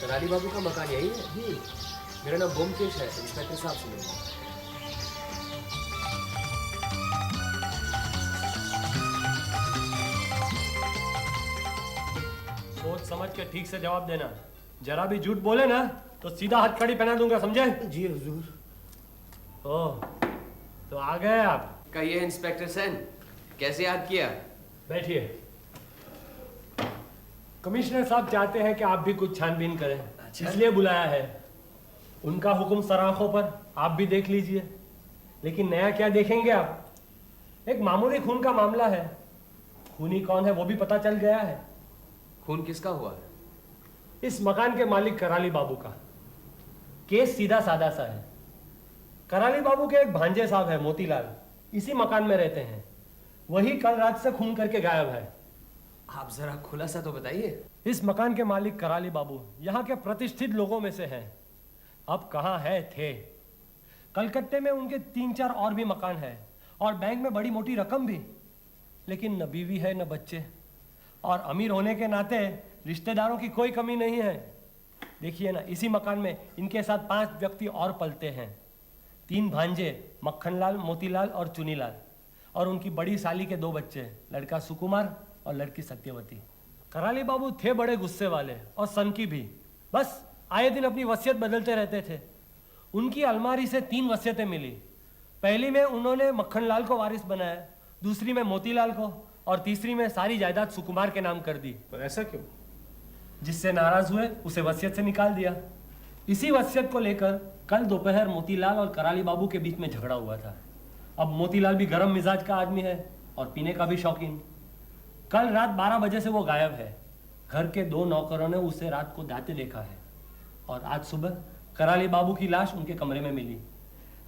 कराली बाबू का मकान यही है जी। मेरा नाम ब्योमकेश है, इंस्पेक्टर साहब से मिलूंगा। सोच समझ के ठीक से जवाब देना। जरा भी झूठ बोले ना तो सीधा हथकड़ी पहना दूंगा, समझे? जी हुजूर। ओह, तो आ गए आप। कहिए इंस्पेक्टर सेन, कैसे याद किया? बैठिए। कमिश्नर साहब चाहते हैं कि आप भी कुछ छानबीन करें, इसलिए बुलाया है। उनका हुक्म सराखों पर, आप भी देख लीजिए। लेकिन नया क्या देखेंगे आप? एक मामूली खून का मामला है। खूनी कौन है वो भी पता चल गया है। खून किसका हुआ है? इस मकान के मालिक कराली बाबू का। केस सीधा साधा सा है। कराली बाबू के एक भांजे साहब है मोतीलाल, इसी मकान में रहते हैं। वही कल रात से खून करके गायब है। आप जरा खुलासा तो बताइए। इस मकान के मालिक कराली बाबू यहाँ के प्रतिष्ठित लोगों में से हैं। अब कहाँ है थे। कलकत्ते में उनके 3-4 और भी मकान हैं और बैंक में बड़ी मोटी रकम भी। लेकिन न बीवी है न बच्चे, और अमीर होने के नाते रिश्तेदारों की कोई कमी नहीं है। देखिए ना, इसी मकान में इनके साथ 5 व्यक्ति और पलते हैं। 3 भांजे, मक्खनलाल, मोतीलाल और चुनीलाल, और उनकी बड़ी साली के 2 बच्चे, लड़का सुकुमार और लड़की सत्यवती। कराली बाबू थे बड़े गुस्से वाले और सनकी भी। बस आए दिन अपनी वसीयत बदलते रहते थे। उनकी अलमारी से 3 वसीयतें मिली। पहली में उन्होंने मक्खनलाल को वारिस बनाया, दूसरी में मोतीलाल को, और तीसरी में सारी जायदाद सुकुमार के नाम कर दी। पर ऐसा क्यों? जिससे नाराज हुए उसे वसीयत से निकाल दिया। इसी वसीयत को लेकर कल दोपहर मोतीलाल और कराली बाबू के बीच में झगड़ा हुआ था। अब मोतीलाल भी गरम मिजाज का आदमी है और पीने का भी शौकीन। कल रात 12 बजे से वो गायब है। घर के 2 नौकरों ने उसे रात को दाते देखा है, और आज सुबह कराली बाबू की लाश उनके कमरे में मिली।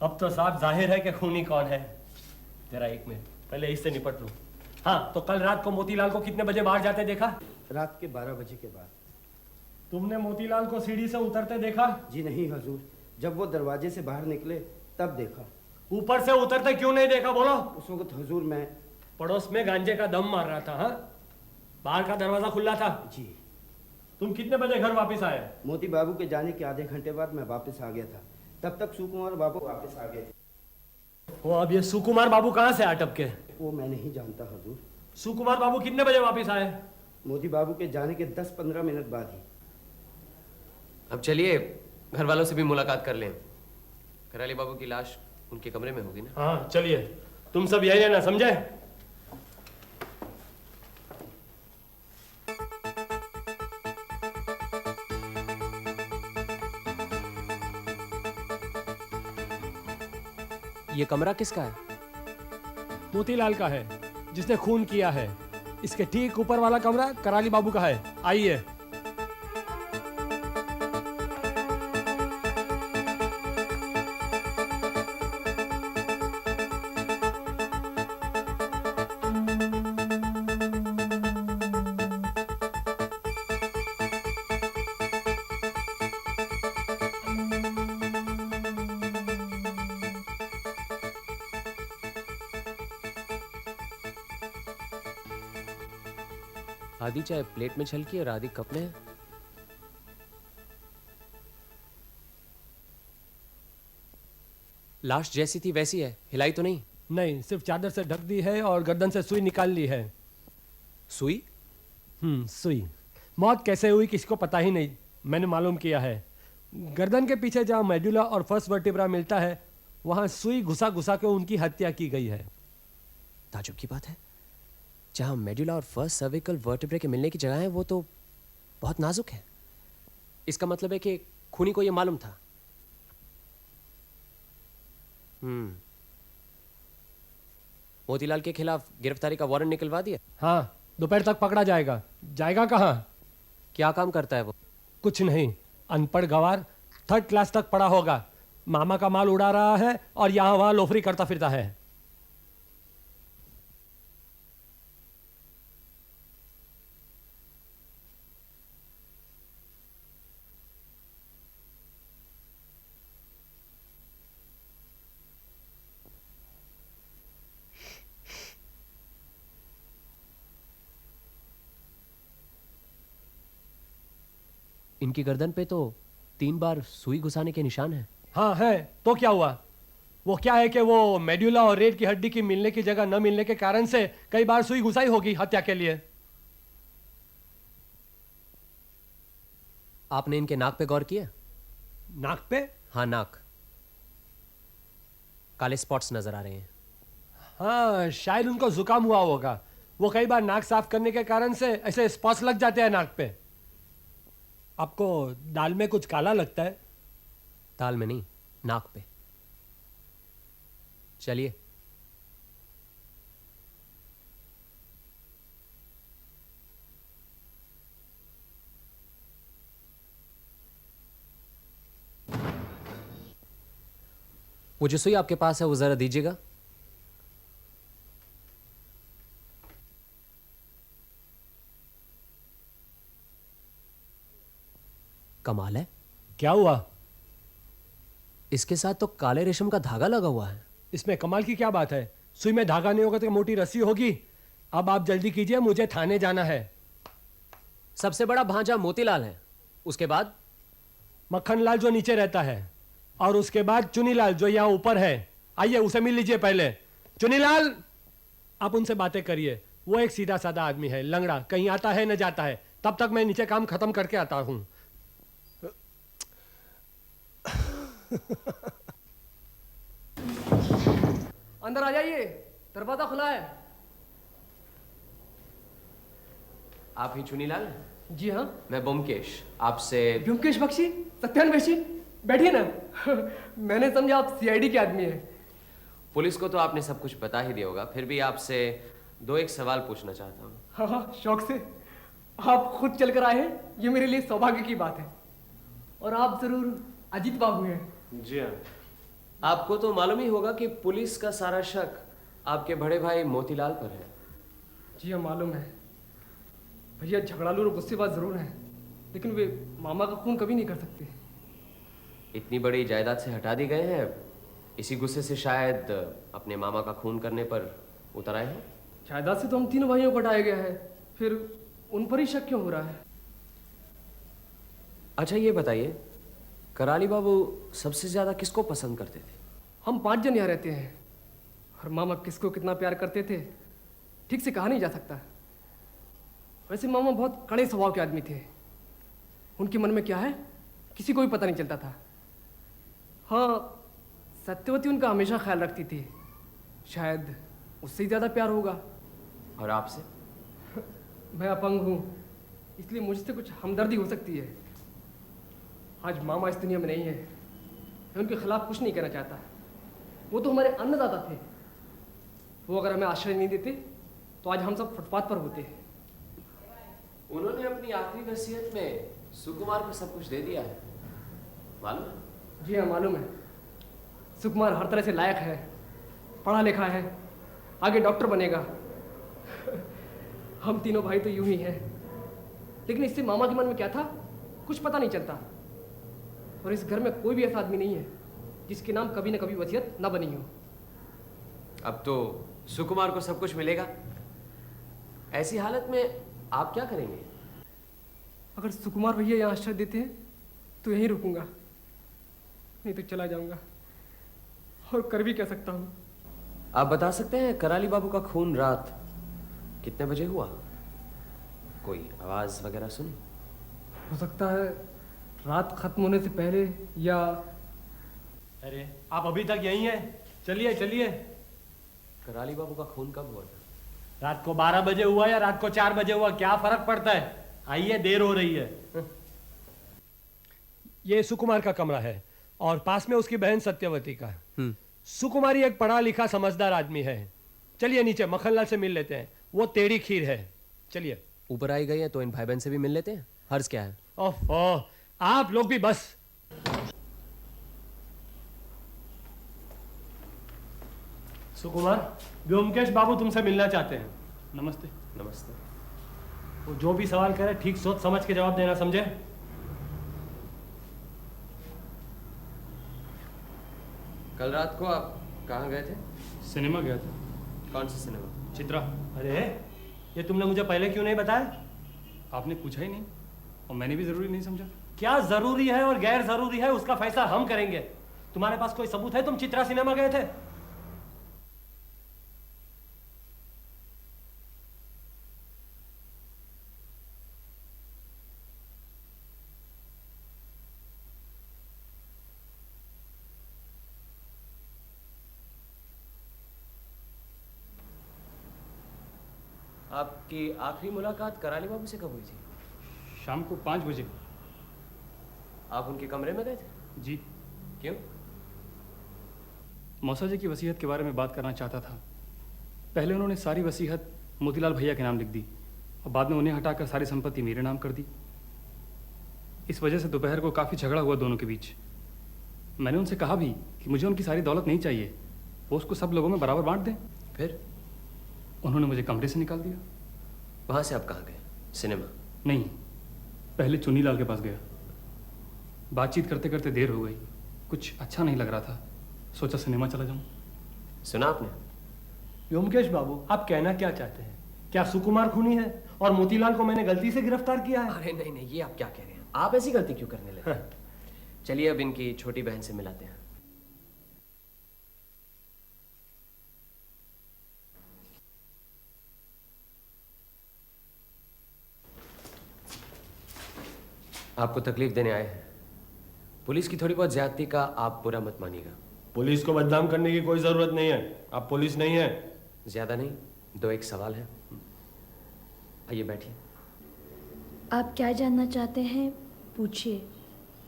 अब तो साफ जाहिर है कि खूनी कौन है। जरा 1 मिनट, पहले इससे निपट लूं। हाँ, तो कल रात को मोतीलाल को कितने बजे बाहर जाते देखा? रात के 12 बजे के बाद। तुमने मोतीलाल को सीढ़ी से उतरते देखा? जी नहीं हुजूर, जब वो दरवाजे से बाहर निकले तब देखा। ऊपर से उतरते क्यों नहीं देखा, बोलो? उस वक्त हुजूर मैं पड़ोस में गांजे का दम मार रहा था। हाँ, बाहर का दरवाजा खुला था। जी। तुम कितने बजे घर वापस आए? मोती बाबू के जाने के आधे घंटे बाद मैं वापस आ गया था। तब तक सुकुमार बाबू वापस आ गए थे। वो अब ये सुकुमार बाबू कहाँ से अटक के? वो मैं नहीं जानता हुजूर। सुकुमार बाबू कितने बजे वापस आए? मोती बाबू के जाने के 10-15 मिनट बाद ही। अब चलिए घर वालों से भी मुलाकात कर लें। कराली बाबू की लाश उनके कमरे में होगी ना? हाँ चलिए, तुम सब यही रहना, समझे? ये कमरा किसका है? मोतीलाल का है, जिसने खून किया है। इसके ठीक ऊपर वाला कमरा कराली बाबू का है। आइए। आधी चाय प्लेट में छलकी और आधी कप में है। लाश जैसी थी वैसी है, हिलाई तो नहीं? नहीं, सिर्फ चादर से ढक दी है और गर्दन से सुई निकाल ली है। सुई? सुई। मौत कैसे हुई किसी को पता ही नहीं। मैंने मालूम किया है। गर्दन के पीछे जहाँ मेडुला और फर्स्ट वर्टिब्रा मिलता है, वहाँ सुई घुसा घुसा के उनकी हत्या की गई है। ताजुब की बात है, जहाँ मेडुला और फर्स्ट सर्विकल वर्टिब्रे के मिलने की जगह है वो तो बहुत नाजुक है। इसका मतलब है कि खूनी को ये मालूम था। मोतीलाल के खिलाफ गिरफ्तारी का वारंट निकलवा दिया? हाँ, दोपहर तक पकड़ा जाएगा। जाएगा कहाँ? क्या काम करता है वो? कुछ नहीं, अनपढ़ गवार, 3rd क्लास तक पढ़ा होगा। मामा का माल उड़ा रहा है और यहाँ वहाँ लोफरी करता फिरता है। इनकी गर्दन पे तो 3 बार सुई घुसाने के निशान हैं। हाँ है, तो क्या हुआ? वो क्या है कि वो मेड्यूला और रीढ़ की हड्डी की मिलने की जगह न मिलने के कारण से कई बार सुई घुसाई होगी हत्या के लिए। आपने इनके नाक पे गौर किया? नाक पे? हाँ, नाक। काले स्पॉट्स नजर आ रहे हैं। हाँ, शायद उनको जुकाम हुआ होगा। वो कई बार नाक साफ करने के कारण से ऐसे स्पॉट्स लग जाते हैं नाक पे। आपको दाल में कुछ काला लगता है? दाल में नहीं, नाक पे। चलिए। वो जो सुई आपके पास है वो जरा दीजिएगा। कमाल है। क्या हुआ? इसके साथ तो काले रेशम का धागा लगा हुआ है। इसमें कमाल की क्या बात है? सुई में धागा नहीं होगा तो मोटी रस्सी होगी। अब आप जल्दी कीजिए, मुझे थाने जाना है। सबसे बड़ा भांजा मोतीलाल है, उसके बाद मक्खनलाल जो नीचे रहता है, और उसके बाद चुनीलाल जो यहाँ ऊपर है। आइए उसे मिल लीजिए पहले। चुनीलाल, आप उनसे बातें करिए। वो एक सीधा साधा आदमी है, लंगड़ा, कहीं आता है न जाता है। तब तक मैं नीचे काम खत्म करके आता हूं। अंदर आ जाइए, दरवाजा खुला है। आप ही चुनीलाल? जी हाँ, मैं ब्योमकेश, आपसे ब्योमकेश बख्शी, सत्यान बख्शी, बैठिए ना। मैंने समझा आप सीआईडी के आदमी हैं। पुलिस को तो आपने सब कुछ बता ही दिया होगा, फिर भी आपसे 2-1 सवाल पूछना चाहता हूँ। हाँ हाँ, शौक से। आप खुद चलकर आए हैं, ये मेरे लिए सौभाग्य की बात है। और आप जरूर अजीत बाबू हैं। जी हाँ। आपको तो मालूम ही होगा कि पुलिस का सारा शक आपके बड़े भाई मोतीलाल पर है। जी हाँ, मालूम है। भैया झगड़ालू और गुस्सेबाज जरूर हैं, लेकिन वे मामा का खून कभी नहीं कर सकते। इतनी बड़ी जायदाद से हटा दी गए हैं, इसी गुस्से से शायद अपने मामा का खून करने पर उतर आए हैं। जायदाद से तो हम तीनों भाइयों को हटाया गया है, फिर उन पर ही शक क्यों हो रहा है? अच्छा ये बताइए, कराली बाबू सबसे ज्यादा किसको पसंद करते थे? हम 5 जन यहाँ रहते हैं, और मामा किसको कितना प्यार करते थे ठीक से कहा नहीं जा सकता। वैसे मामा बहुत कड़े स्वभाव के आदमी थे। उनके मन में क्या है किसी को भी पता नहीं चलता था। हाँ, सत्यवती उनका हमेशा ख्याल रखती थी, शायद उससे ही ज़्यादा प्यार होगा। और आपसे? मैं अपंग हूँ, इसलिए मुझसे कुछ हमदर्दी हो सकती है। आज मामा इस दुनिया में नहीं है, मैं उनके खिलाफ कुछ नहीं कहना चाहता। वो तो हमारे अन्नदाता थे। वो अगर हमें आश्रय नहीं देते तो आज हम सब फुटपाथ पर होते। उन्होंने अपनी आखिरी वसीयत में सुकुमार को सब कुछ दे दिया है, मालूम है? जी हाँ, मालूम है। सुकुमार हर तरह से लायक है, पढ़ा लिखा है, आगे डॉक्टर बनेगा। हम तीनों भाई तो यूं ही हैं, लेकिन इससे मामा के मन में क्या था कुछ पता नहीं चलता। और इस घर में कोई भी ऐसा आदमी नहीं है जिसके नाम कभी न कभी वसीयत न बनी हो। अब तो सुकुमार को सब कुछ मिलेगा। ऐसी हालत में आप क्या करेंगे? अगर सुकुमार भैया यहाँ आश्रय देते हैं तो यहीं रुकूंगा, नहीं तो चला जाऊंगा। और कर भी क्या सकता हूँ? आप बता सकते हैं कराली बाबू का खून रात कितने बजे हुआ? कोई आवाज वगैरह सुनी? हो सकता है रात खत्म होने से पहले, या अरे आप अभी तक यहीं हैं? चलिए चलिए। कराली बाबू का खून कब हुआ था? रात को 12 बजे हुआ या रात को 4 बजे हुआ, क्या फर्क पड़ता है? आइए, देर हो रही है। ये सुकुमार का कमरा है और पास में उसकी बहन सत्यवती का। सुकुमारी एक पढ़ा लिखा समझदार आदमी है। चलिए नीचे मक्खनलाल से मिल लेते हैं, वो टेढ़ी खीर है। चलिए। ऊपर आई गई है तो इन भाई बहन से भी मिल लेते हैं, हर्ज क्या है? ओहो, आप लोग भी बस। सुकुमार, व्योमकेश बाबू तुमसे मिलना चाहते हैं। नमस्ते। नमस्ते। वो जो भी सवाल करे ठीक सोच समझ के जवाब देना, समझे? कल रात को आप कहाँ गए थे? सिनेमा गया था। कौन सा सिनेमा? चित्रा। अरे ये तुमने मुझे पहले क्यों नहीं बताया? आपने पूछा ही नहीं और मैंने भी ज़रूरी नहीं समझा। क्या जरूरी है और गैर जरूरी है उसका फैसला हम करेंगे। तुम्हारे पास कोई सबूत है तुम चित्रा सिनेमा गए थे? आपकी आखिरी मुलाकात कराली बाबू से कब हुई थी? शाम को 5 बजे। आप उनके कमरे में गए थे? जी। क्यों? मौसा जी की वसीयत के बारे में बात करना चाहता था। पहले उन्होंने सारी वसीयत मोतीलाल भैया के नाम लिख दी और बाद में उन्हें हटाकर सारी संपत्ति मेरे नाम कर दी। इस वजह से दोपहर को काफ़ी झगड़ा हुआ दोनों के बीच। मैंने उनसे कहा भी कि मुझे उनकी सारी दौलत नहीं चाहिए, वो उसको सब लोगों में बराबर बांट दें। फिर? उन्होंने मुझे कमरे से निकाल दिया। वहाँ से आप कहाँ गए? सिनेमा? नहीं, पहले चुन्नीलाल के पास गया। बातचीत करते करते देर हो गई, कुछ अच्छा नहीं लग रहा था, सोचा सिनेमा चला जाऊं। सुना आपने? व्योमकेश बाबू, आप कहना क्या चाहते हैं? क्या सुकुमार खूनी है और मोतीलाल को मैंने गलती से गिरफ्तार किया है? अरे नहीं नहीं, ये आप क्या कह रहे हैं? आप ऐसी गलती क्यों करने लगे? चलिए अब इनकी छोटी बहन से मिलाते हैं। आपको तकलीफ देने आए हैं। पुलिस की थोड़ी बहुत ज्यादती का आप बुरा मत मानिएगा। पुलिस को बदनाम करने की कोई जरूरत नहीं है, आप पुलिस नहीं है। ज्यादा नहीं, दो एक सवाल है। आइए बैठिए। आप क्या जानना चाहते हैं पूछिए,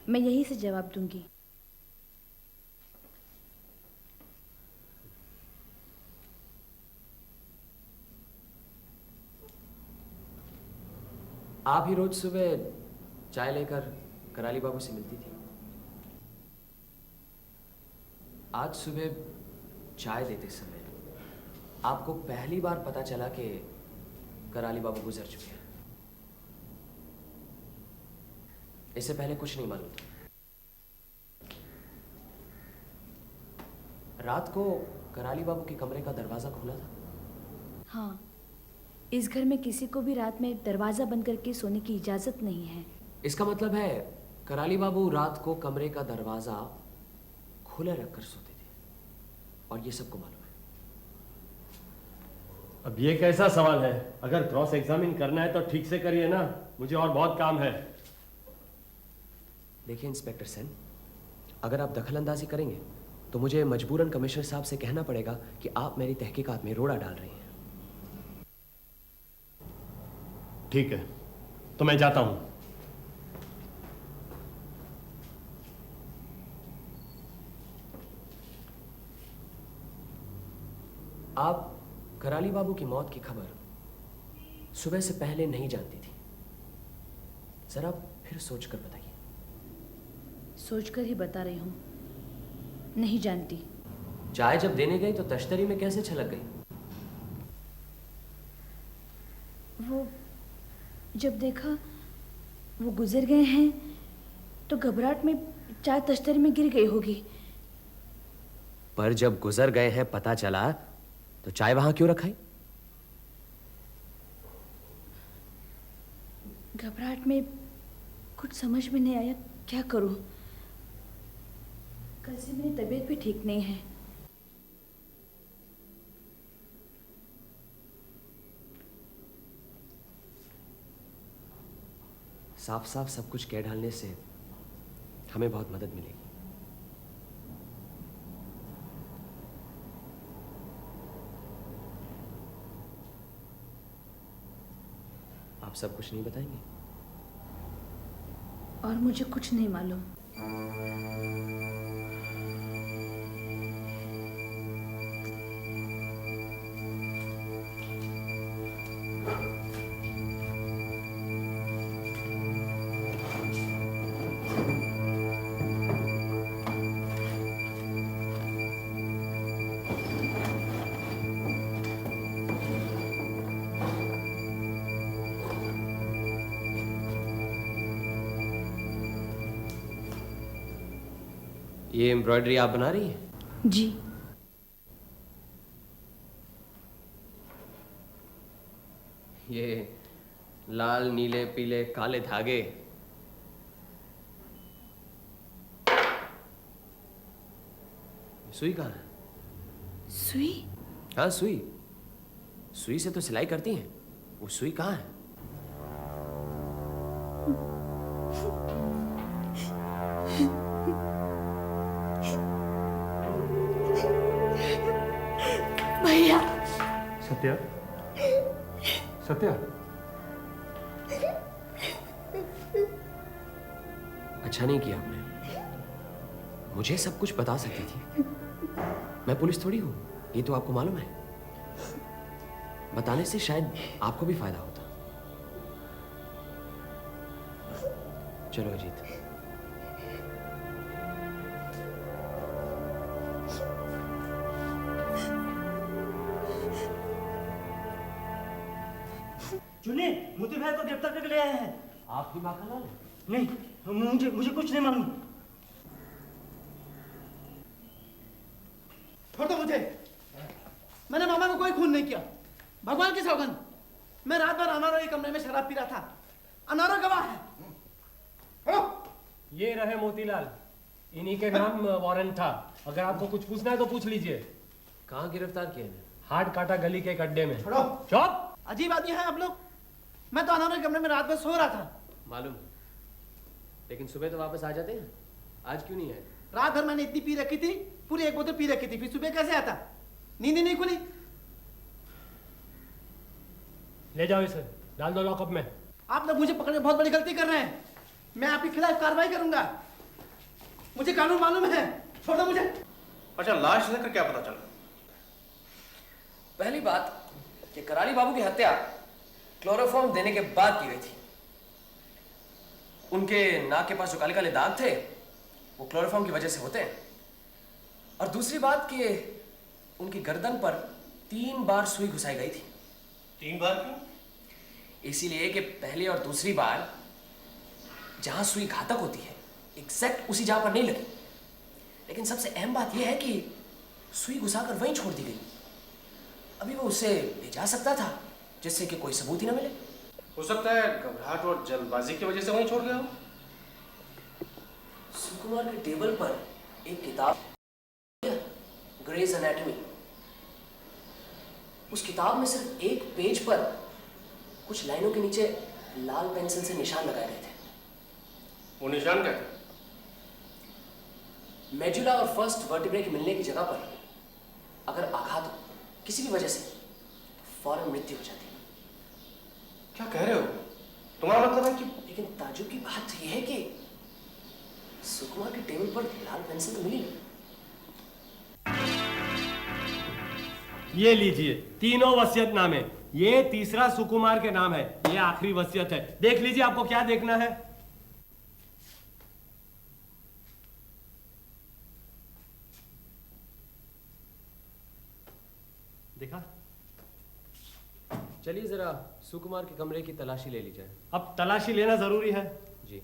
मैं यहीं से जवाब दूंगी। आप ही रोज सुबह चाय लेकर कराली बाबू से मिलती थी। आज सुबह चाय देते समय आपको पहली बार पता चला कि कराली बाबू गुजर चुके हैं। इससे पहले कुछ नहीं मालूम था। रात को कराली बाबू के कमरे का दरवाजा खुला था? हाँ, इस घर में किसी को भी रात में दरवाज़ा बंद करके सोने की इजाज़त नहीं है। इसका मतलब है कराली बाबू रात को कमरे का दरवाजा खुला रखकर सोते थे और ये सबको मालूम है। अब ये कैसा सवाल है? अगर क्रॉस एग्जामिन करना है तो ठीक से करिए ना, मुझे और बहुत काम है। देखिए इंस्पेक्टर सेन, अगर आप दखलंदाजी करेंगे तो मुझे मजबूरन कमिश्नर साहब से कहना पड़ेगा कि आप मेरी तहकीकात में रोड़ा डाल रही हैं। ठीक है, तो मैं जाता हूं। आप कराली बाबू की मौत की खबर सुबह से पहले नहीं जानती थी। जरा फिर सोचकर बताइए। सोचकर ही बता रही हूँ, नहीं जानती। चाय जब देने गई तो तश्तरी में कैसे छलक गई? वो जब देखा वो गुजर गए हैं तो घबराहट में चाय तश्तरी में गिर गई होगी। पर जब गुजर गए हैं पता चला तो चाय वहां क्यों रखाई? घबराहट में कुछ समझ में नहीं आया, क्या करूं। कल से मेरी तबीयत भी ठीक नहीं है। साफ साफ सब कुछ कह डालने से हमें बहुत मदद मिलेगी। आप सब कुछ नहीं बताएंगे? और मुझे कुछ नहीं मालूम। ये एम्ब्रॉयडरी आप बना रही हैं? जी। ये लाल नीले पीले काले धागे सुई कहाँ है? सुई? हाँ सुई। सुई से तो सिलाई करती हैं। वो सुई कहाँ है? भैया। सत्या, सत्या, अच्छा नहीं किया आपने। मुझे सब कुछ बता सकती थी। मैं पुलिस थोड़ी हूं, ये तो आपको मालूम है। बताने से शायद आपको भी फायदा होता। चलो अजीत। चुन्नी, मोती भाई को गिरफ्तार करके ले आए हैं। आपकी माँ का लाल? नहीं, मुझे मुझे कुछ नहीं मालूम। छोड़ दो मुझे। मैंने मामा को कोई खून नहीं किया, भगवान की सौगंध। मैं रात भर अनारो के कमरे में शराब पी रहा था। अनारो गवाह है। हेलो। ये रहे मोतीलाल, इन्हीं के नाम वारंट था। अगर आपको कुछ पूछना है तो पूछ लीजिए। कहाँ गिरफ्तार किया है? हार्ड काटा गली के एक अड्डे में। छोड़ो। चुप। अजीब आदमी है आप लोग। मैं तो अनारो के कमरे में रात भर सो रहा था। मालूम, लेकिन सुबह तो वापस आ जाते हैं। आज क्यों नहीं आए? रात भर मैंने इतनी पी रखी थी, पूरी एक बोतल पी रखी थी, फिर सुबह कैसे आता? नींद ही नहीं खुली। ले जाओ इसे, डाल दो लॉकअप में। आप लोग मुझे पकड़ने बहुत बड़ी गलती कर रहे हैं। मैं आपके खिलाफ कार्रवाई करूंगा। मुझे कानून मालूम है। छोड़ दो मुझे। अच्छा, लाश लेकर क्या पता चला? पहली बात कि कराली बाबू की हत्या क्लोरोफॉर्म देने के बाद की गई थी। उनके नाक के पास जो काले काले दाग थे वो क्लोरोफॉर्म की वजह से होते हैं। और दूसरी बात कि उनकी गर्दन पर 3 बार सुई घुसाई गई थी। 3 बार क्यों? इसीलिए कि पहली और दूसरी बार जहां सुई घातक होती है एग्जैक्ट उसी जगह पर नहीं लगी। लेकिन सबसे अहम बात यह है कि सुई घुसाकर वहीं छोड़ दी गई। अभी वो उसे ले जा सकता था जिससे कि कोई सबूत ही ना मिले। हो सकता है घबराहट और जल्दबाजी की वजह से वहीं छोड़ गया हो। सुकुमार के टेबल पर एक किताब, ग्रेज एनाटॉमी। उस किताब में सिर्फ एक पेज पर कुछ लाइनों के नीचे लाल पेंसिल से निशान लगाए गए थे। वो निशान क्या थे? मेडुला और फर्स्ट वर्टिब्रे के मिलने की जगह पर अगर आघात हो किसी भी वजह से तो फौरन मृत्यु हो जाती है। क्या कह रहे हो? तुम्हारा मतलब है कि... लेकिन ताजुब की बात यह है कि सुकुमार के टेबल पर लाल पेंसिल तो मिली नहीं। ये लीजिए, तीनों वसीयतनामे। ये तीसरा सुकुमार के नाम है, ये आखिरी वसीयत है। देख लीजिए आपको क्या देखना है। देखा? चलिए जरा सुकुमार के कमरे की तलाशी ले ली जाए। अब तलाशी लेना जरूरी है। जी।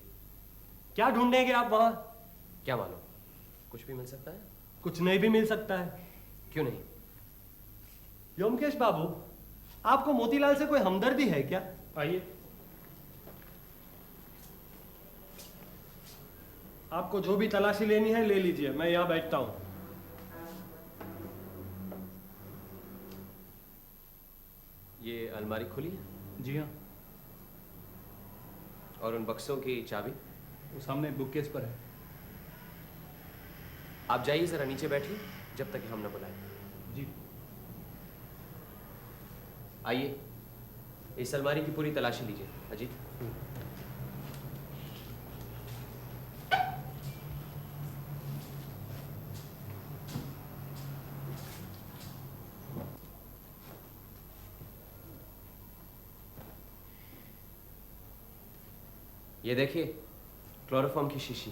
क्या ढूंढेंगे आप वहां? क्या मालूम, कुछ भी मिल सकता है। कुछ नहीं भी मिल सकता है। क्यों नहीं? व्योमकेश बाबू, आपको मोतीलाल से कोई हमदर्दी है क्या? आइए। आपको जो भी तलाशी लेनी है ले लीजिए, मैं यहां बैठता हूं। ये अलमारी खुली है जी हाँ, और उन बक्सों की चाबी वो सामने बुक केस पर है। आप जाइए जरा नीचे बैठिए जब तक कि हम न बुलाएं। जी। आइए, इस अलमारी की पूरी तलाशी लीजिए अजीत। ये देखिए, क्लोरोफॉर्म की शीशी।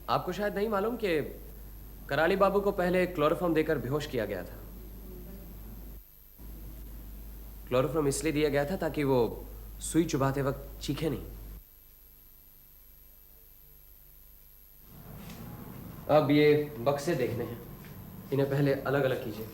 आपको शायद नहीं मालूम कि कराली बाबू को पहले क्लोरोफॉर्म देकर बेहोश किया गया था। क्लोरोफॉर्म इसलिए दिया गया था ताकि वो सुई चुभाते वक्त चीखे नहीं। अब ये बक्से देखने हैं, इन्हें पहले अलग अलग कीजिए।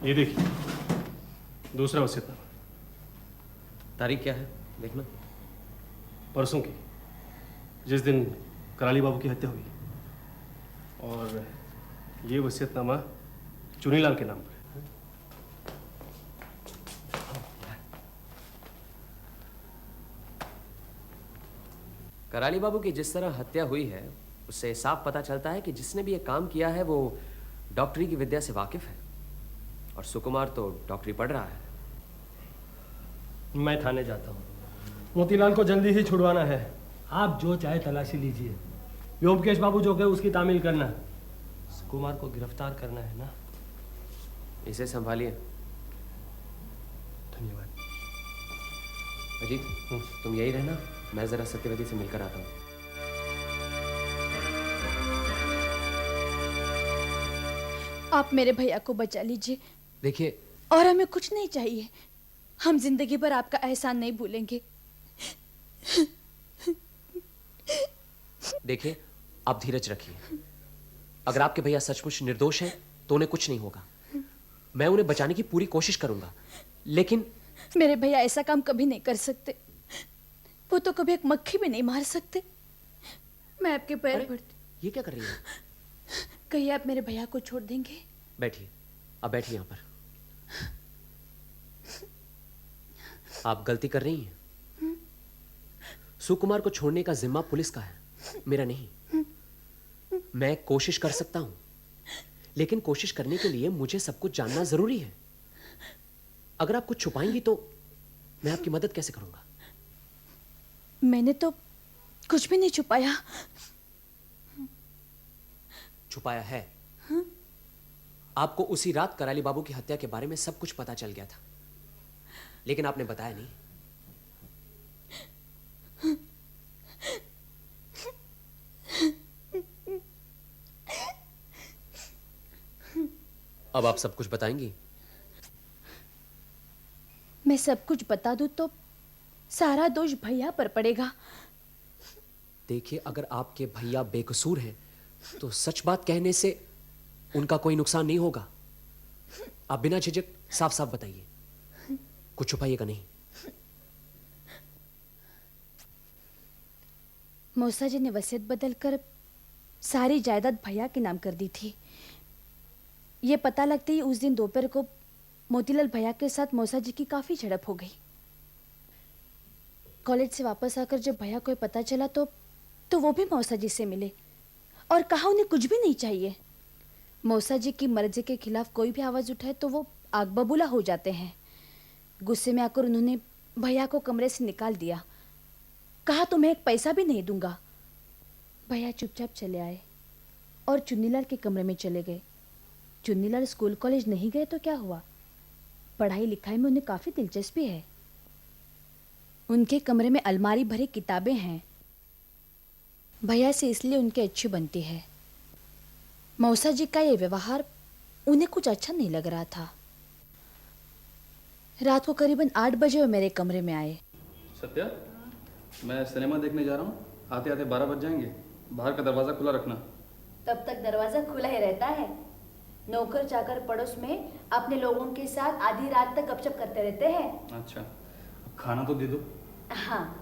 ये देखिए, दूसरा वसीयतनामा। तारीख क्या है देखना। परसों की, जिस दिन कराली बाबू की हत्या हुई। और ये वसीयतनामा चुनीलाल के नाम पर है। कराली बाबू की जिस तरह हत्या हुई है उससे साफ पता चलता है कि जिसने भी ये काम किया है वो डॉक्टरी की विद्या से वाकिफ है, और सुकुमार तो डॉक्टरी पढ़ रहा है। मैं थाने जाता हूँ। मोतीलाल को जल्दी ही छुड़वाना है। आप जो चाहे तलाशी लीजिए। व्योमकेश बाबू जो कहे उसकी तामील करना। सुकुमार को गिरफ्तार करना है ना। इसे संभालिए। धन्यवाद। अजीत, तुम यही रहना, मैं जरा सत्यवती से मिलकर आता हूँ। आप मेरे भैया को बचा लीजिए। देखिए, और हमें कुछ नहीं चाहिए। हम जिंदगी भर आपका एहसान नहीं भूलेंगे। देखिए, आप धीरज रखिए। अगर आपके भैया सचमुच निर्दोष हैं तो उन्हें कुछ नहीं होगा। मैं उन्हें बचाने की पूरी कोशिश करूंगा, लेकिन मेरे भैया ऐसा काम कभी नहीं कर सकते। वो तो कभी एक मक्खी भी नहीं मार सकते। मैं आपके पैर पड़ती। ये क्या कर रही है? कहिए आप मेरे भैया को छोड़ देंगे? बैठिए, आप बैठिए यहाँ पर। आप गलती कर रही हैं। सुकुमार को छोड़ने का जिम्मा पुलिस का है, मेरा नहीं। मैं कोशिश कर सकता हूं, लेकिन कोशिश करने के लिए मुझे सब कुछ जानना जरूरी है। अगर आप कुछ छुपाएंगी तो मैं आपकी मदद कैसे करूंगा? मैंने तो कुछ भी नहीं छुपाया। छुपाया है। आपको उसी रात कराली बाबू की हत्या के बारे में सब कुछ पता चल गया था, लेकिन आपने बताया नहीं। अब आप सब कुछ बताएंगी? मैं सब कुछ बता दूं तो सारा दोष भैया पर पड़ेगा। देखिए, अगर आपके भैया बेकसूर हैं तो सच बात कहने से उनका कोई नुकसान नहीं होगा। आप बिना झिझक साफ साफ बताइए, कुछ छुपाइएगा नहीं। मौसा जी ने वसीयत बदलकर सारी जायदाद भैया के नाम कर दी थी। ये पता लगते ही उस दिन दोपहर को मोतीलाल भैया के साथ मौसा जी की काफी झड़प हो गई। कॉलेज से वापस आकर जब भैया को पता चला तो वो भी मौसा जी से मिले और कहा उन्हें कुछ भी नहीं चाहिए। मौसा जी की मर्जी के खिलाफ कोई भी आवाज उठाए तो वो आग बबूला हो जाते हैं। गुस्से में आकर उन्होंने भैया को कमरे से निकाल दिया। कहा तुम्हें एक पैसा भी नहीं दूंगा। भैया चुपचाप चले आए और चुन्नीलाल के कमरे में चले गए। चुन्नीलाल स्कूल कॉलेज नहीं गए तो क्या हुआ, पढ़ाई लिखाई में उन्हें काफी दिलचस्पी है। उनके कमरे में अलमारी भरी किताबें हैं। भैया से इसलिए उनकी अच्छी बनती है। मौसा जी का ये व्यवहार उन्हें कुछ अच्छा नहीं लग रहा था। रात को करीबन 8 बजे वो मेरे कमरे में आए। सत्या, मैं सिनेमा देखने जा रहा हूँ। आते आते 12 बज जाएंगे। बाहर का दरवाज़ा खुला रखना। तब तक दरवाजा खुला ही रहता है। नौकर चाकर पड़ोस में अपने लोगों के साथ आधी रात तक गपशप करते रहते हैं। अच्छा, अब खाना तो दे दो। हाँ।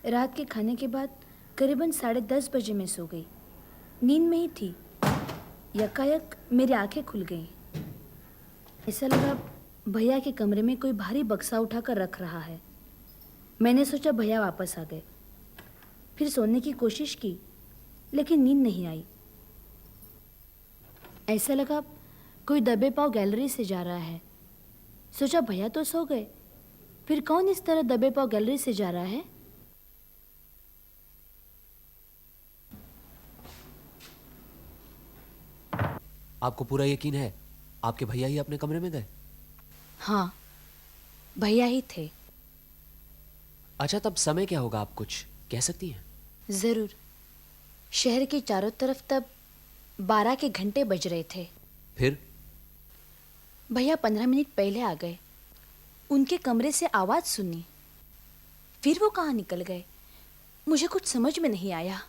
रात के खाने के बाद करीबन 10:30 बजे मैं सो गई। नींद में ही थी, यकायक मेरी आंखें खुल गईं। ऐसा लगा भैया के कमरे में कोई भारी बक्सा उठाकर रख रहा है। मैंने सोचा भैया वापस आ गए। फिर सोने की कोशिश की, लेकिन नींद नहीं आई। ऐसा लगा कोई दबे पांव गैलरी से जा रहा है। सोचा भैया तो सो गए, फिर कौन इस तरह दबे पांव गैलरी से जा रहा है। आपको पूरा यकीन है आपके भैया ही अपने कमरे में गए? हाँ, भैया ही थे। अच्छा, तब समय क्या होगा, आप कुछ कह सकती हैं? जरूर। शहर के चारों तरफ तब 12 के घंटे बज रहे थे। फिर भैया 15 मिनट पहले आ गए। उनके कमरे से आवाज सुनी, फिर वो कहाँ निकल गए, मुझे कुछ समझ में नहीं आया।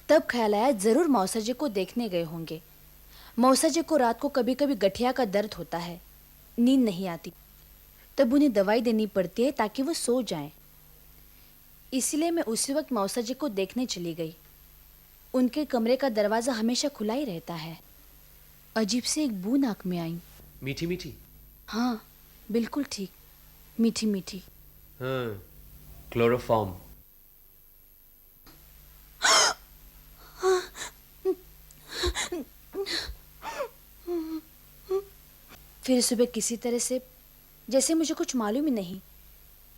तब ख्याल आया जरूर मौसा जी को देखने गए होंगे। मौसा जी को रात को कभी कभी गठिया का दर्द होता है, नींद नहीं आती, तब उन्हें दवाई देनी पड़ती है ताकि वो सो जाएं। इसलिए मैं उसी वक्त मौसा जी को देखने चली गई। उनके कमरे का दरवाजा हमेशा खुला ही रहता है। अजीब से एक बू नाक में आई। मीठी मीठी? हाँ बिल्कुल ठीक, मीठी मीठी। हाँ, क्लोरोफॉर्म। फिर सुबह किसी तरह से, जैसे मुझे कुछ मालूम ही नहीं,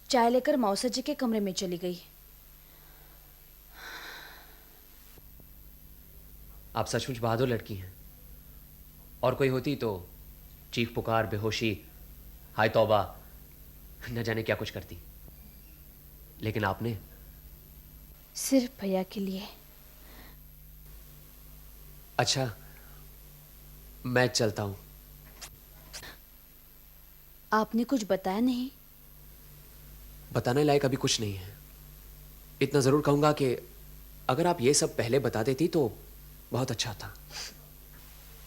चाय लेकर मौसा जी के कमरे में चली गई। आप सचमुच बहादुर लड़की हैं। और कोई होती तो चीख पुकार, बेहोशी, हाय तौबा, न जाने क्या कुछ करती। लेकिन आपने सिर्फ भैया के लिए। अच्छा, मैं चलता हूं। आपने कुछ बताया नहीं? बताने लायक अभी कुछ नहीं है। इतना जरूर कहूंगा कि अगर आप ये सब पहले बता देती तो बहुत अच्छा था।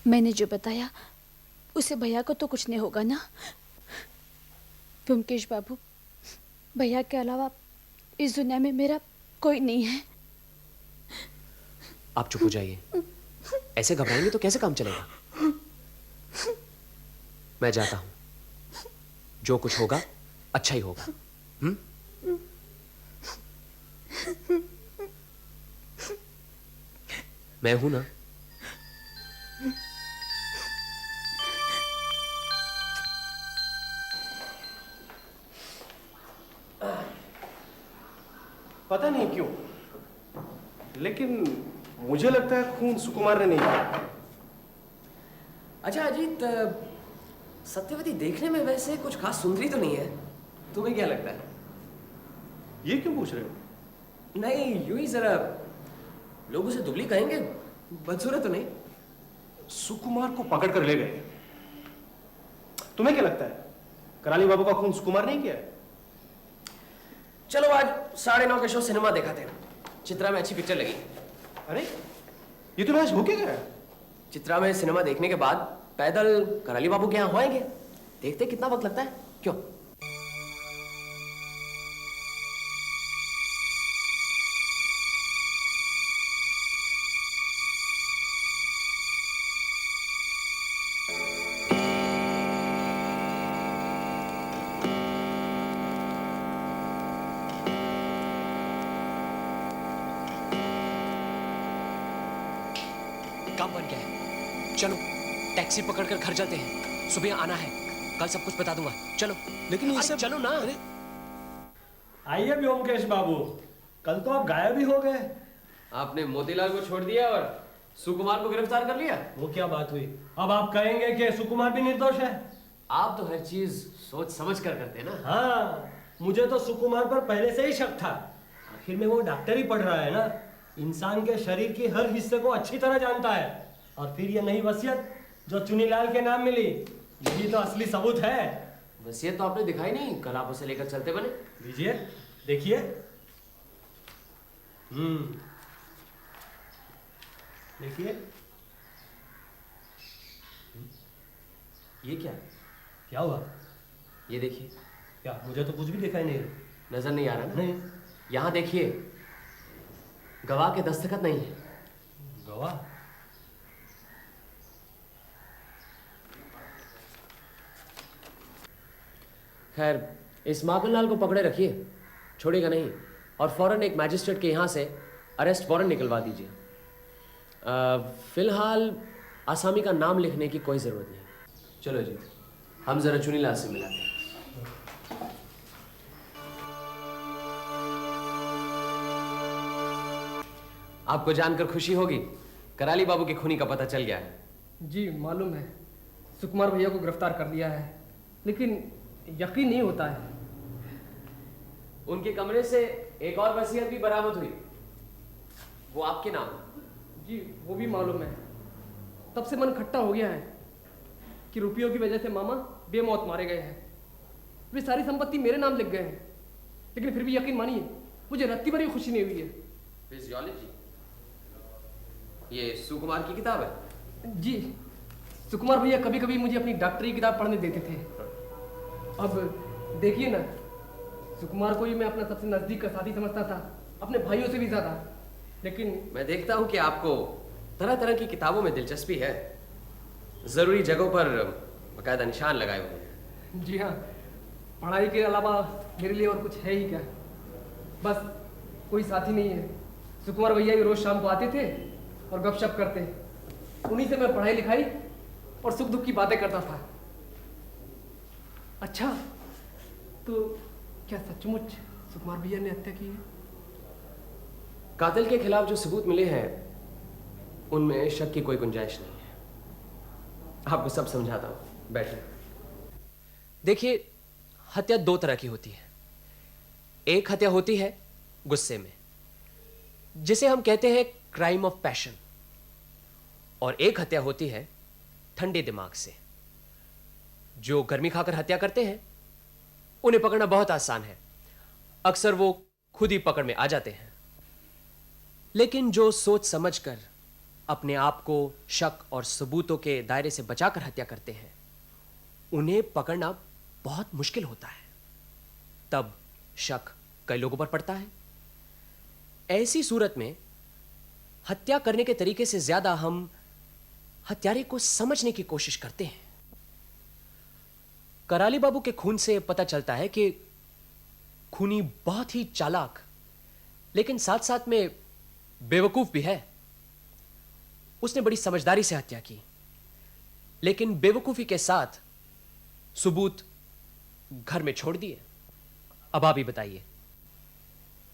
मैंने जो बताया उसे भैया को तो कुछ नहीं होगा ना? ब्योमकेश बाबू, भैया के अलावा इस दुनिया में मेरा कोई नहीं है। आप चुप हो जाइए। ऐसे घबराएंगे तो कैसे काम चलेगा? मैं जाता हूं। जो कुछ होगा अच्छा ही होगा। मैं हूं ना। पता नहीं क्यों, लेकिन मुझे लगता है खून सुकुमार ने नहीं किया। अच्छा अजीत, सत्यवती देखने में वैसे कुछ खास सुंदरी तो नहीं है, तुम्हें क्या लगता है? ये क्यों पूछ रहे हो? नहीं, यूं ही जरा लोग उसे दुबली कहेंगे, बदसूरत तो नहीं। सुकुमार को पकड़ कर ले गए। तुम्हें क्या लगता है कराली बाबू का खून सुकुमार नहीं किया है? चलो आज 9:30 के शो सिनेमा देखा थे। चित्रा में अच्छी पिक्चर लगी। अरे ये तो आज होके गया। चित्रा में सिनेमा देखने के बाद पैदल कराली बाबू के यहाँ होएंगे। देखते कितना वक्त लगता है। क्यों? काम बन गया है। चलो टैक्सी पकड़कर घर चलते हैं। सुबह आना है, कल सब कुछ बता दूंगा। चलो। लेकिन ये सब चलो ना। आइए ब्योमकेश बाबू, कल तो आप गायब ही हो गए। आपने मोतीलाल को छोड़ दिया और सुकुमार को गिरफ्तार कर लिया। वो क्या बात हुई? अब आप कहेंगे कि सुकुमार भी निर्दोष है? आप तो हर चीज सोच समझ कर करते हैं ना। हाँ, मुझे तो सुकुमार पर पहले से ही शक था। आखिर में वो डॉक्टर ही पढ़ रहा है ना, इंसान के शरीर के हर हिस्से को अच्छी तरह जानता है। और फिर ये नई वसीयत जो चुनीलाल के नाम मिली, यही तो असली सबूत है। वसीयत तो आपने दिखाई नहीं, कल आप उसे लेकर चलते बने। लीजिए देखिए। देखिए। ये क्या? क्या हुआ? ये देखिए। क्या? मुझे तो कुछ भी दिखाई नहीं। नजर नहीं आ रहा ना? नहीं। यहाँ देखिए, गवाह के दस्तखत नहीं है। गवाह? खैर, इस माखनलाल को पकड़े रखिए, छोड़ेगा नहीं। और फौरन एक मैजिस्ट्रेट के यहाँ से अरेस्ट वारंट निकलवा दीजिए। फिलहाल आसामी का नाम लिखने की कोई ज़रूरत नहीं। चलो जी, हम ज़रा चुनीलाल से मिलाते हैं। आपको जानकर खुशी होगी, कराली बाबू के खूनी का पता चल गया है। जी मालूम है, सुकुमार भैया को गिरफ्तार कर लिया है, लेकिन यकीन नहीं होता है। उनके कमरे से एक और वसीयत भी बरामद हुई, वो आपके नाम। जी वो भी मालूम है। तब से मन खट्टा हो गया है कि रुपयों की वजह से मामा बेमौत मारे गए हैं। वे सारी संपत्ति मेरे नाम लिख गए हैं, लेकिन फिर भी यकीन मानिए मुझे रत्ती भर भी खुशी नहीं हुई है। फिजियोलॉजी ये सुकुमार की किताब है? जी, सुकुमार भैया कभी कभी मुझे अपनी डॉक्टरी किताब पढ़ने देते थे। अब देखिए ना, सुकुमार को ही मैं अपना सबसे नजदीक का साथी समझता था, अपने भाइयों से भी ज्यादा। लेकिन मैं देखता हूँ कि आपको तरह तरह की किताबों में दिलचस्पी है। जरूरी जगहों पर बकायदा निशान लगाए हुए हैं। जी हाँ, पढ़ाई के अलावा मेरे लिए और कुछ है ही क्या। बस कोई साथी नहीं है। सुकुमार भैया भी रोज शाम को आते थे और गपशप करते, उन्हीं से मैं पढ़ाई लिखाई और सुख दुख की बातें करता था। अच्छा, तो क्या सचमुच सुकुमार भैया ने हत्या की है? कातिल के खिलाफ जो सबूत मिले हैं उनमें शक की कोई गुंजाइश नहीं है। आपको सब समझाता हूं, बैठिए। देखिए, हत्या दो तरह की होती है। एक हत्या होती है गुस्से में, जिसे हम कहते हैं क्राइम ऑफ पैशन, और एक हत्या होती है ठंडे दिमाग से। जो गर्मी खाकर हत्या करते हैं उन्हें पकड़ना बहुत आसान है, अक्सर वो खुद ही पकड़ में आ जाते हैं। लेकिन जो सोच समझकर अपने आप को शक और सबूतों के दायरे से बचाकर हत्या करते हैं, उन्हें पकड़ना बहुत मुश्किल होता है। तब शक कई लोगों पर पड़ता है। ऐसी सूरत में हत्या करने के तरीके से ज्यादा हम हत्यारे को समझने की कोशिश करते हैं। कराली बाबू के खून से पता चलता है कि खूनी बहुत ही चालाक, लेकिन साथ साथ में बेवकूफ भी है। उसने बड़ी समझदारी से हत्या की, लेकिन बेवकूफी के साथ सबूत घर में छोड़ दिए। अब आप ही बताइए,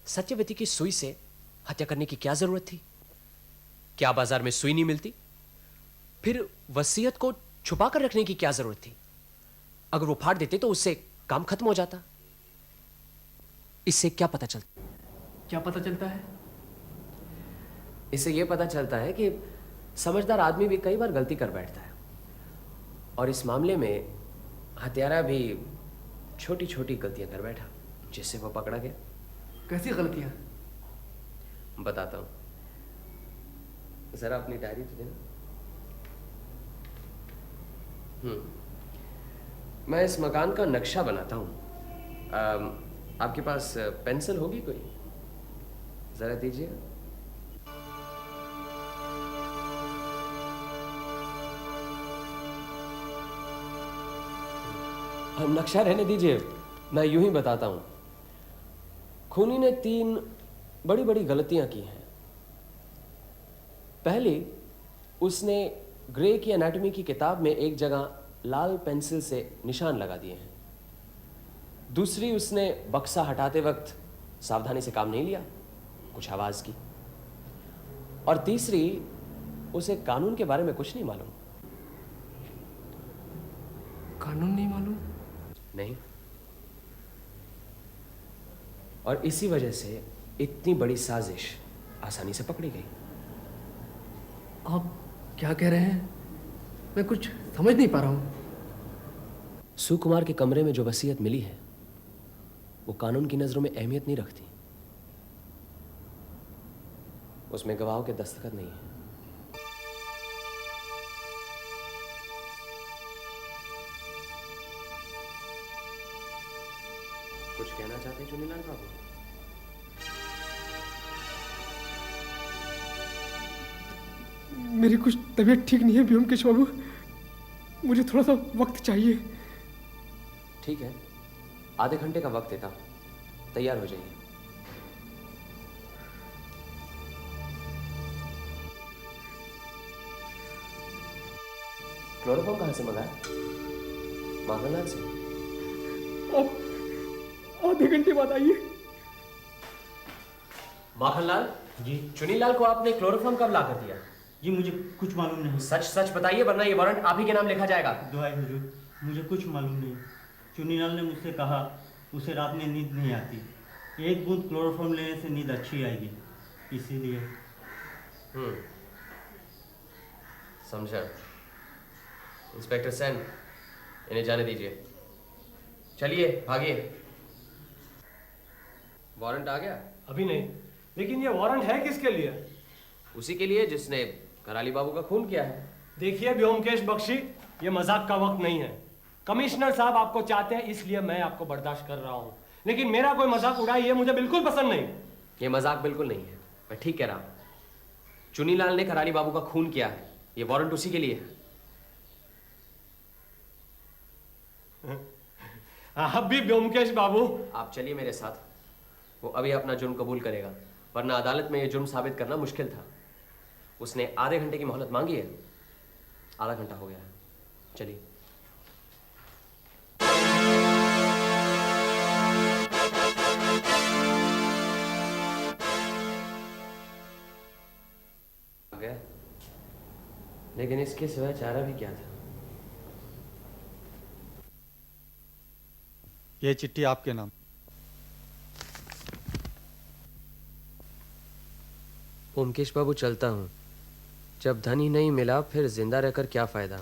सत्यवती की सुई से हत्या करने की क्या जरूरत थी? क्या बाजार में सुई नहीं मिलती? फिर वसीयत को छुपा कर रखने की क्या जरूरत थी? अगर वो फाड़ देते तो उससे काम खत्म हो जाता। इससे क्या पता चलता? क्या पता चलता है? इससे यह पता चलता है कि समझदार आदमी भी कई बार गलती कर बैठता है, और इस मामले में हत्यारा भी छोटी छोटी गलतियां कर बैठा, जिससे वो पकड़ा गया। कैसी गलतियां? बताता हूं, जरा अपनी डायरी तो देना। मैं इस मकान का नक्शा बनाता हूं। आपके पास पेंसिल होगी कोई? जरा दीजिए। नक्शा रहने दीजिए, मैं यूं ही बताता हूं। खूनी ने 3 बड़ी बड़ी गलतियां की हैं। पहली, उसने ग्रे की एनाटॉमी की किताब में एक जगह लाल पेंसिल से निशान लगा दिए हैं। दूसरी, उसने बक्सा हटाते वक्त सावधानी से काम नहीं लिया, कुछ आवाज की। और तीसरी, उसे कानून के बारे में कुछ नहीं मालूम। कानून नहीं मालूम? नहीं। और इसी वजह से इतनी बड़ी साजिश आसानी से पकड़ी गई। आप क्या कह रहे हैं? मैं कुछ समझ नहीं पा रहा हूं। सुकुमार के कमरे में जो वसीयत मिली है वो कानून की नजरों में अहमियत नहीं रखती। उसमें गवाहों के दस्तखत नहीं है। कुछ कहना चाहते हैं चुनीलाल बाबू? मेरी कुछ तबीयत ठीक नहीं है व्योमकेश बाबू, मुझे थोड़ा सा वक्त चाहिए। ठीक है, आधे घंटे का वक्त देता हूं, तैयार हो जाइए। क्लोरोफॉर्म कहां से मंगाया? माखनलाल से। आधे घंटे बाद आइए। माखनलाल जी चुनीलाल को आपने क्लोरोफॉर्म कब ला कर दिया? जी, मुझे कुछ मालूम नहीं। सच सच बताइए, वरना ये वारंट आप ही के नाम लिखा जाएगा। दुआई हुजूर, मुझे कुछ मालूम नहीं। चुनीलाल ने मुझसे कहा उसे रात में नींद नहीं आती, 1 बूंद क्लोरोफॉर्म लेने से नींद अच्छी आएगी, इसीलिए। समझा। इंस्पेक्टर सेन, इन्हें जाने दीजिए। चलिए, भागिए। वारंट आ गया? अभी नहीं, लेकिन ये वारंट है किसके लिए? उसी के लिए जिसने कराली बाबू का खून किया है। देखिए व्योमकेश बख्शी, ये मजाक का वक्त नहीं है। कमिश्नर साहब आपको चाहते हैं, इसलिए मैं आपको बर्दाश्त कर रहा हूं, लेकिन मेरा कोई मजाक उड़ाए ये मुझे बिल्कुल पसंद नहीं। ये मजाक बिल्कुल नहीं है, मैं ठीक कह रहा हूं। चुनीलाल ने कराली बाबू का खून किया है, ये वारंट उसी के लिए है। आप भी व्योमकेश बाबू। आप चलिए मेरे साथ, वो अभी अपना जुर्म कबूल करेगा, वरना अदालत में ये जुर्म साबित करना मुश्किल था। उसने आधे घंटे की मोहलत मांगी है, आधा घंटा हो गया है। चलिए। आ गया, लेकिन इसके सिवाय चारा भी क्या था? यह चिट्ठी आपके नाम। ओमकेश बाबू, चलता हूं। जब धन ही नहीं मिला फिर जिंदा रहकर क्या फायदा।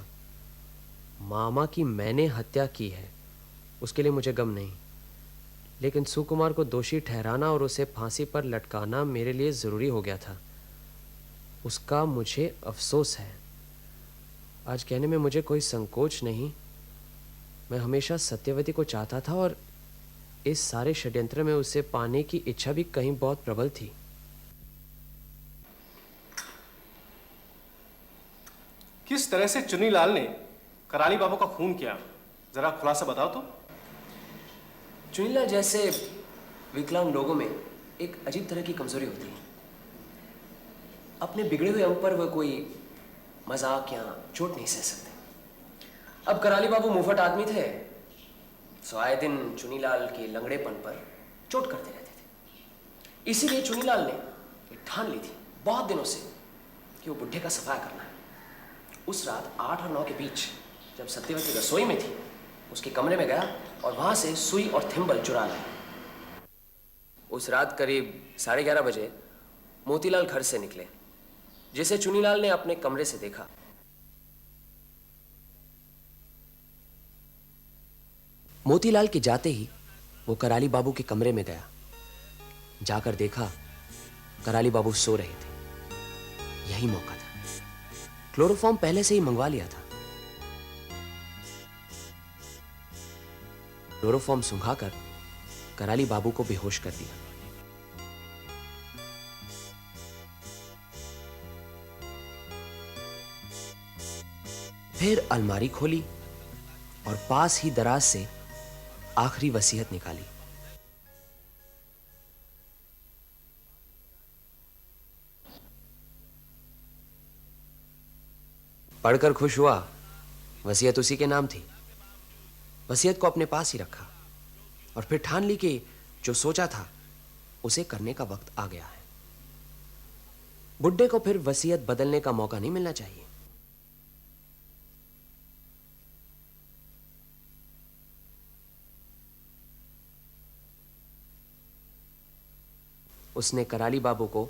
मामा की मैंने हत्या की है, उसके लिए मुझे गम नहीं, लेकिन सुकुमार को दोषी ठहराना और उसे फांसी पर लटकाना मेरे लिए जरूरी हो गया था। उसका मुझे अफसोस है। आज कहने में मुझे कोई संकोच नहीं। मैं हमेशा सत्यवती को चाहता था और इस सारे षड्यंत्र में उसे पाने की इच्छा भी कहीं बहुत प्रबल थी। किस तरह से चुनीलाल ने कराली बाबू का खून किया, जरा खुलासा बताओ तो। चुनीलाल जैसे विकलांग लोगों में एक अजीब तरह की कमजोरी होती है। अपने बिगड़े हुए अंग पर वह कोई मजाक या चोट नहीं सह सकते। अब कराली बाबू मुंहफट आदमी थे, सो आए दिन चुनीलाल के लंगड़ेपन पर चोट करते रहते थे। इसीलिए चुनीलाल ने एक ठान ली थी बहुत दिनों से कि वो बुढ़े का सफाया करना है। उस रात 8 और 9 के बीच जब सत्यवती रसोई में थी, उसके कमरे में गया और वहां से सुई और थिम्बल चुरा लाया। उस रात करीब 11:30 बजे मोतीलाल घर से निकले, जिसे चुनीलाल ने अपने कमरे से देखा। मोतीलाल के जाते ही वो कराली बाबू के कमरे में गया। जाकर देखा कराली बाबू सो रहे थे। यही मौका था। क्लोरोफॉर्म पहले से ही मंगवा लिया था। क्लोरोफॉर्म सुंघाकर कराली बाबू को बेहोश कर दिया। फिर अलमारी खोली और पास ही दराज से आखिरी वसीयत निकाली। पढ़कर खुश हुआ। वसीयत उसी के नाम थी। वसीयत को अपने पास ही रखा और फिर ठान ली कि जो सोचा था उसे करने का वक्त आ गया है। बुड्ढे को फिर वसीयत बदलने का मौका नहीं मिलना चाहिए। उसने कराली बाबू को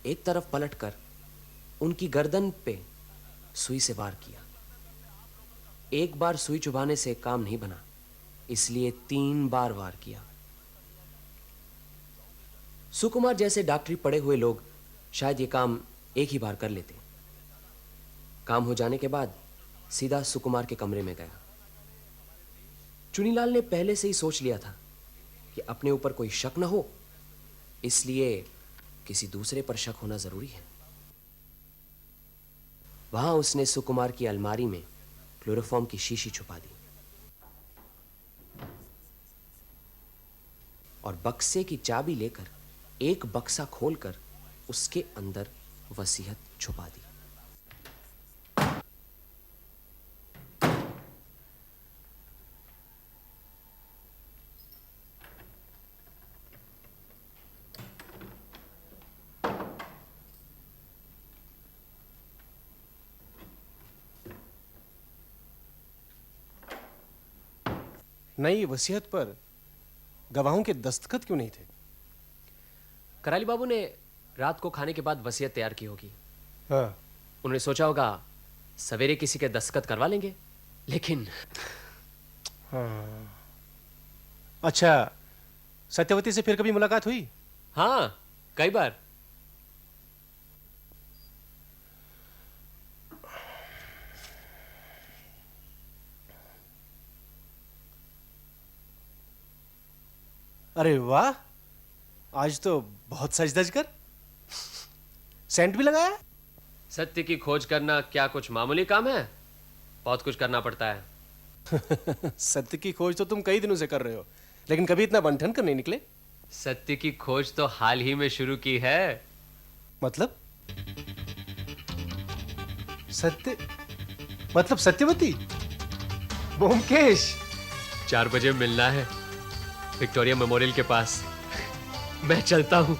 एक तरफ पलटकर उनकी गर्दन पे सुई से वार किया। एक बार सुई चुभाने से काम नहीं बना, इसलिए 3 बार वार किया। सुकुमार जैसे डॉक्टरी पढ़े हुए लोग शायद ये काम एक ही बार कर लेते। काम हो जाने के बाद सीधा सुकुमार के कमरे में गया। चुनीलाल ने पहले से ही सोच लिया था कि अपने ऊपर कोई शक न हो, इसलिए किसी दूसरे पर शक होना जरूरी है। वहां उसने सुकुमार की अलमारी में क्लोरोफॉर्म की शीशी छुपा दी और बक्से की चाबी लेकर एक बक्सा खोलकर उसके अंदर वसीयत छुपा दी। नई वसीयत पर गवाहों के दस्तखत क्यों नहीं थे? कराली बाबू ने रात को खाने के बाद वसीयत तैयार की होगी। हाँ। उन्होंने सोचा होगा सवेरे किसी के दस्तखत करवा लेंगे, लेकिन हाँ। अच्छा, सत्यवती से फिर कभी मुलाकात हुई? हाँ, कई बार। अरे वाह, आज तो बहुत सज धज कर। सेंट भी लगाया? सत्य की खोज करना क्या कुछ मामूली काम है? बहुत कुछ करना पड़ता है। सत्य की खोज तो तुम कई दिनों से कर रहे हो, लेकिन कभी इतना बंठन कर नहीं निकले। सत्य की खोज तो हाल ही में शुरू की है। मतलब? सत्य मतलब सत्यवती? ब्योमकेश, 4 बजे मिलना है विक्टोरिया मेमोरियल के पास। मैं चलता हूं।